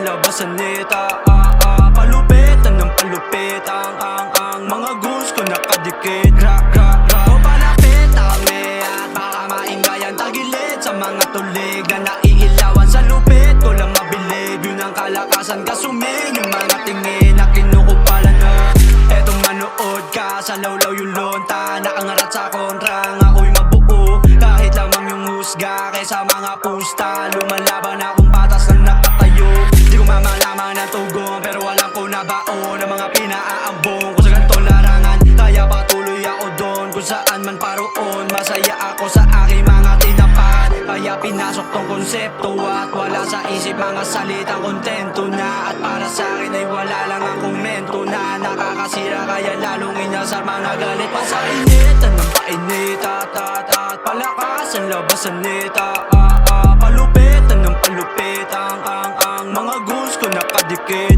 Palakasan labasan nita, palupitan ng palupit ang mga goons ko nakadikit. O palapit na kami at baka mainggayan tagilid sa mga tulig na naiilawan. Sa lupit ko lang mabilib, yun ang kalakasan kasuming yung mga tingin na kinukupalan na. Etong manood ka sa lawlaw yung lonta, nakangarat sa kontra ng ako'y mabuo. Kahit lamang yung husga kaysa mga pusta, lumalaban akong patas na nakatayo. Di ko mamalaman ang tugon pero alam ko na baon ang mga pinaaambong ko sa ganitong larangan. Kaya patuloy ako doon kung saan man paroon. Masaya ako sa aking mga tinapat, kaya pinasok tong konsepto at wala sa isip mga salitang kontento na. At para sa akin ay wala lang ang komento na nakakasira, kaya lalong inasar mga galit pa sa initan ng painit. Palakasan labasan nita, palupitan ng palupit ang mga goons ko nakadikit.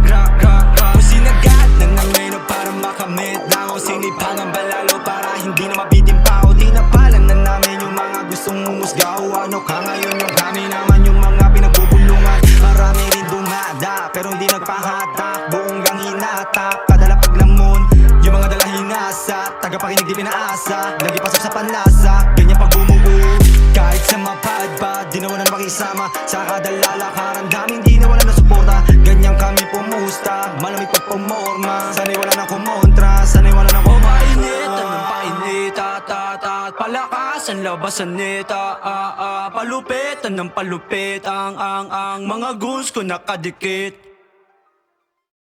Sinagat na ng meno para makamit na ako sinipangan balalo para hindi na mabitin pa. O tinapalan na namin yung mga gustong umusga. O ano ka ngayon yung kami naman yung mga pinagbubulungan. Marami rin dumada pero hindi nagpahatak, buong lang hinatak. Kadala paglamon yung mga dalahin asa, tagapakinig di pinaasa, lagi pasok sa panlasa, ganyan pag bumuo. Kahit sa mapadpad, di na wala na makisama. Sa kada lalakaran namin, di na wala na suporta. Ganyan kami pumusta, malamig pag pumorma. Sana'y wala na kumontra, sana'y wala na Painitan ng painit, palakasan labasan nita, palupitan ng palupit ang mga goons ko nakadikit.